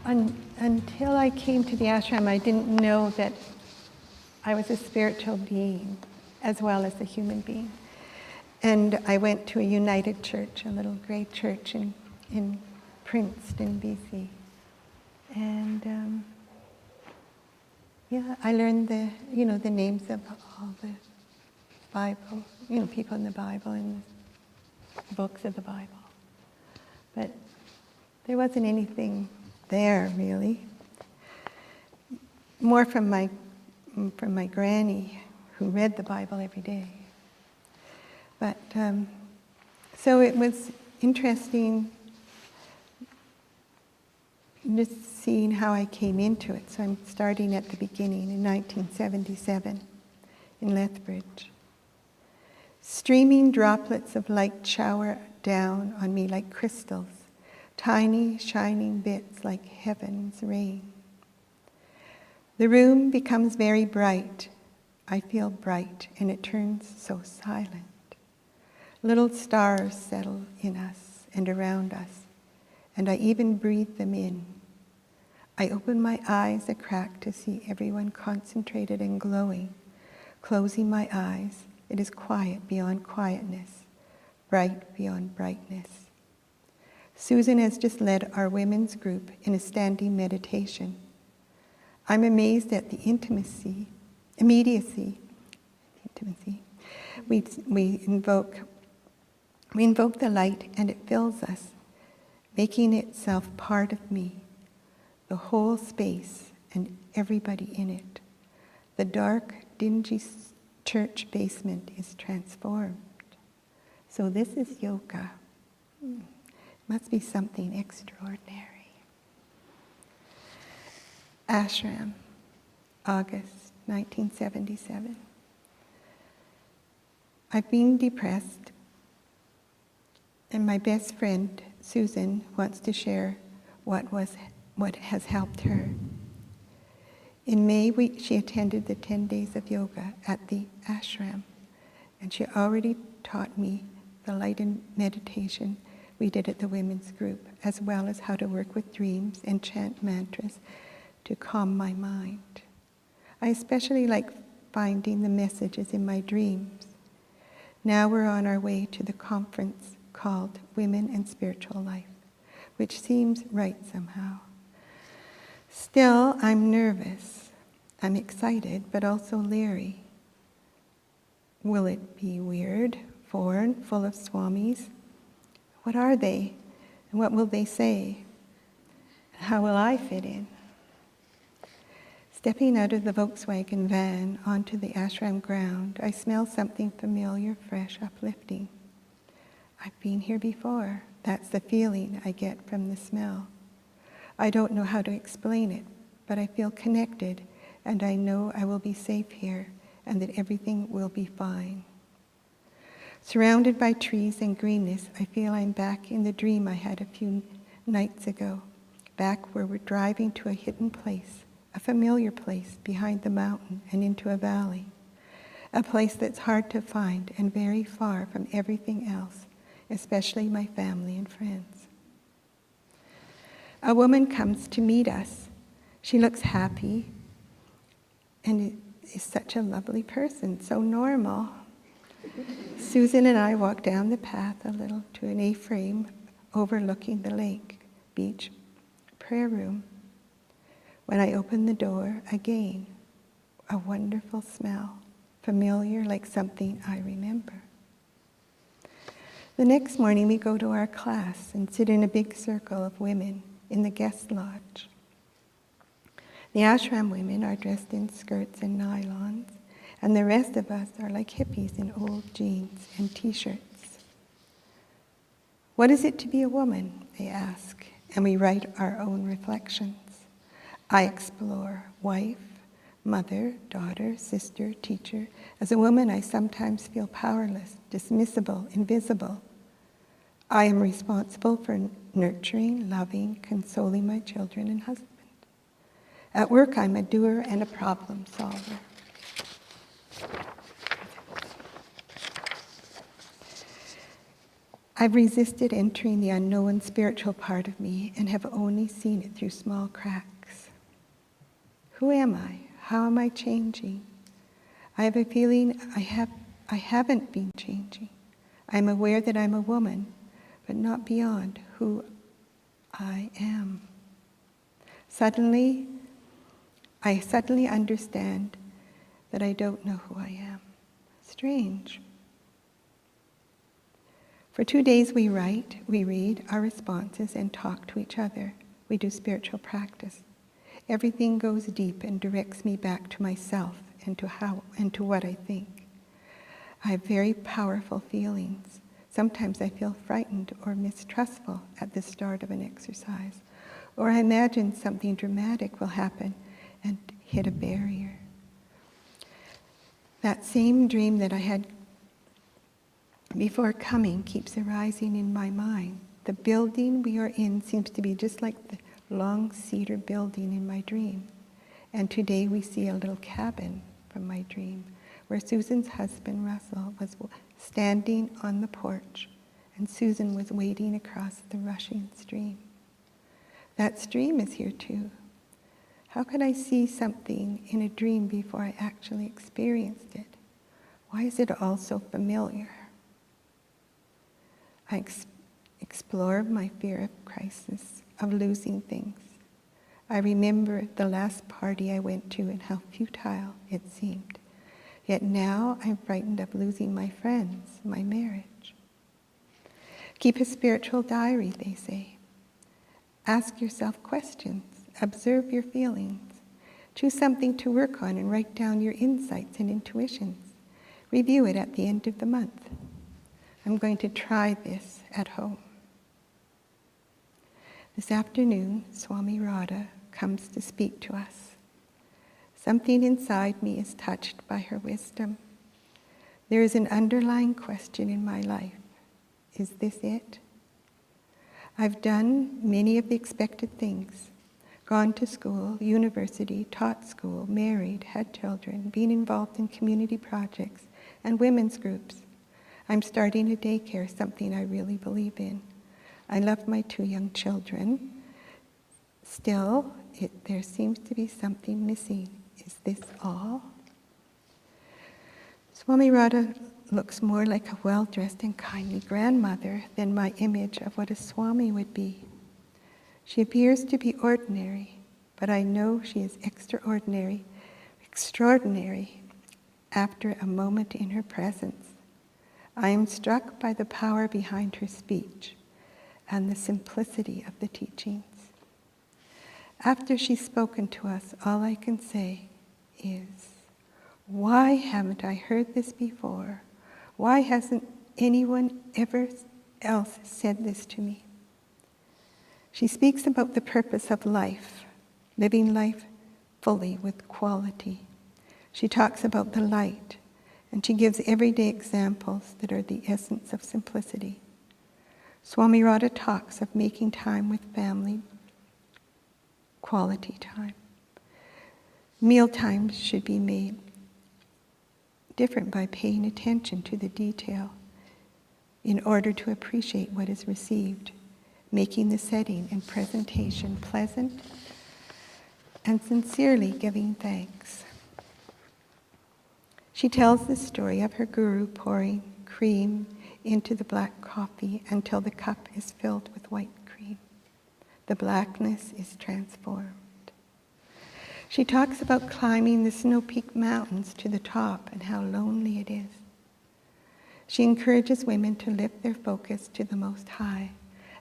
until I came to the ashram, I didn't know that I was a spiritual being as well as a human being. And I went to a United Church, a little grey church in Princeton, BC. And I learned the names of all the Bible, people in the Bible and the books of the Bible. But there wasn't anything there really. More from my granny, who read the Bible every day. But so it was interesting just seeing how I came into it. So I'm starting at the beginning in 1977 in Lethbridge. Streaming droplets of light shower down on me like crystals, tiny shining bits like heaven's rain. The room becomes very bright. I feel bright, and it turns so silent. Little stars settle in us and around us, and I even breathe them in. I open my eyes a crack to see everyone concentrated and glowing. Closing my eyes, it is quiet beyond quietness, bright beyond brightness. Susan has just led our women's group in a standing meditation. I'm amazed at the immediacy. We invoke the light, and it fills us, making itself part of me, the whole space and everybody in it. The dark, dingy church basement is transformed. So this is yoga. Must be something extraordinary. Ashram, August 1977. I've been depressed, and my best friend, Susan, wants to share what has helped her. In May, she attended the 10 days of yoga at the ashram, and she already taught me the light and meditation we did at the women's group, as well as how to work with dreams and chant mantras to calm my mind. I especially like finding the messages in my dreams. Now we're on our way to the conference called Women and Spiritual Life, which seems right somehow. Still, I'm nervous. I'm excited, but also leery. Will it be weird, foreign, full of swamis? What are they, and what will they say? How will I fit in? Stepping out of the Volkswagen van onto the ashram ground, I smell something familiar, fresh, uplifting. I've been here before. That's the feeling I get from the smell. I don't know how to explain it, but I feel connected, and I know I will be safe here, and that everything will be fine. Surrounded by trees and greenness, I feel I'm back in the dream I had a few nights ago, back where we're driving to a hidden place, a familiar place behind the mountain and into a valley, a place that's hard to find and very far from everything else, especially my family and friends. A woman comes to meet us. She looks happy and is such a lovely person, so normal. Susan and I walk down the path a little to an A-frame overlooking the lake, beach, prayer room. When I open the door, again, a wonderful smell, familiar like something I remember. The next morning we go to our class and sit in a big circle of women in the guest lodge. The ashram women are dressed in skirts and nylons, and the rest of us are like hippies in old jeans and t-shirts. What is it to be a woman, they ask, and we write our own reflections. I explore wife, mother, daughter, sister, teacher. As a woman, I sometimes feel powerless, dismissible, invisible. I am responsible for nurturing, loving, consoling my children and husband. At work, I'm a doer and a problem solver. I've resisted entering the unknown spiritual part of me and have only seen it through small cracks. Who am I? How am I changing? I have a feeling I haven't been changing. I'm aware that I'm a woman, but not beyond who I am. I suddenly understand that I don't know who I am. Strange. For 2 days we write, we read our responses and talk to each other. We do spiritual practice. Everything goes deep and directs me back to myself and to what I think. I have very powerful feelings. Sometimes I feel frightened or mistrustful at the start of an exercise, or I imagine something dramatic will happen and hit a barrier. That same dream that I had before coming keeps arising in my mind. The building we are in seems to be just like the long cedar building in my dream. And today we see a little cabin from my dream where Susan's husband, Russell, was standing on the porch and Susan was wading across the rushing stream. That stream is here too. How could I see something in a dream before I actually experienced it? Why is it all so familiar? I explore my fear of crisis, of losing things. I remember the last party I went to and how futile it seemed. Yet now I'm frightened of losing my friends, my marriage. Keep a spiritual diary, they say. Ask yourself questions. Observe your feelings. Choose something to work on and write down your insights and intuitions. Review it at the end of the month. I'm going to try this at home. This afternoon, Swami Radha comes to speak to us. Something inside me is touched by her wisdom. There is an underlying question in my life. Is this it? I've done many of the expected things. Gone to school, university, taught school, married, had children, been involved in community projects and women's groups. I'm starting a daycare, something I really believe in. I love my 2 young children. Still, there seems to be something missing. Is this all? Swami Radha looks more like a well-dressed and kindly grandmother than my image of what a Swami would be. She appears to be ordinary, but I know she is extraordinary after a moment in her presence. I am struck by the power behind her speech and the simplicity of the teachings. After she's spoken to us, all I can say is, why haven't I heard this before? Why hasn't anyone ever else said this to me? She speaks about the purpose of life, living life fully with quality. She talks about the light, and she gives everyday examples that are the essence of simplicity. Swami Radha talks of making time with family, quality time. Meal times should be made different by paying attention to the detail in order to appreciate what is received, making the setting and presentation pleasant, and sincerely giving thanks. She tells the story of her guru pouring cream into the black coffee until the cup is filled with white cream. The blackness is transformed. She talks about climbing the snow-peaked mountains to the top and how lonely it is. She encourages women to lift their focus to the Most High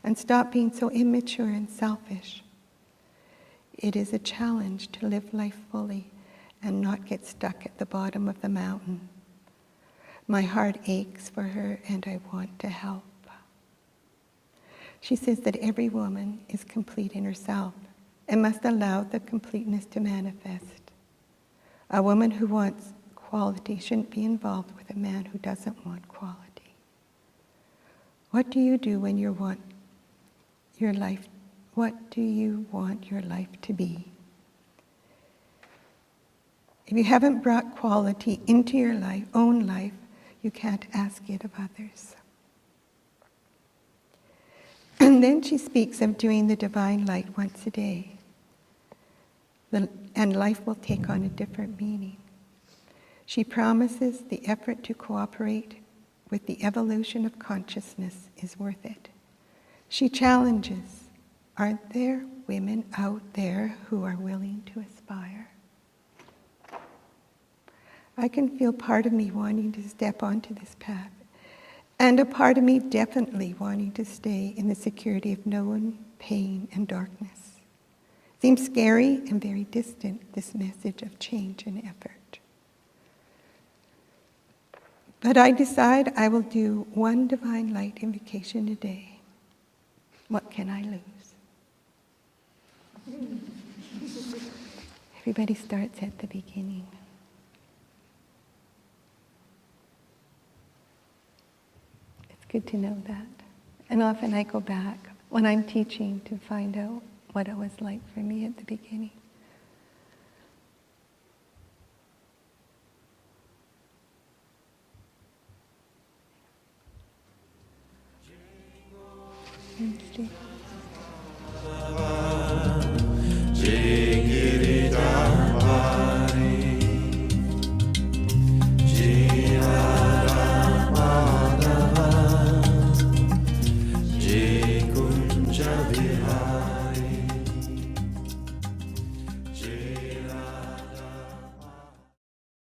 and stop being so immature and selfish. It is a challenge to live life fully and not get stuck at the bottom of the mountain. My heart aches for her and I want to help. She says that every woman is complete in herself and must allow the completeness to manifest. A woman who wants quality shouldn't be involved with a man who doesn't want quality. What do you do when you want your life? What do you want your life to be? If you haven't brought quality into your own life, you can't ask it of others. And then she speaks of doing the divine light once a day. And life will take on a different meaning. She promises the effort to cooperate with the evolution of consciousness is worth it. She challenges, aren't there women out there who are willing to aspire? I can feel part of me wanting to step onto this path, and a part of me definitely wanting to stay in the security of known pain and darkness. Seems scary and very distant, this message of change and effort. But I decide I will do one divine light invocation a day. What can I lose? Everybody starts at the beginning. It's good to know that. And often I go back when I'm teaching to find out what it was like for me at the beginning.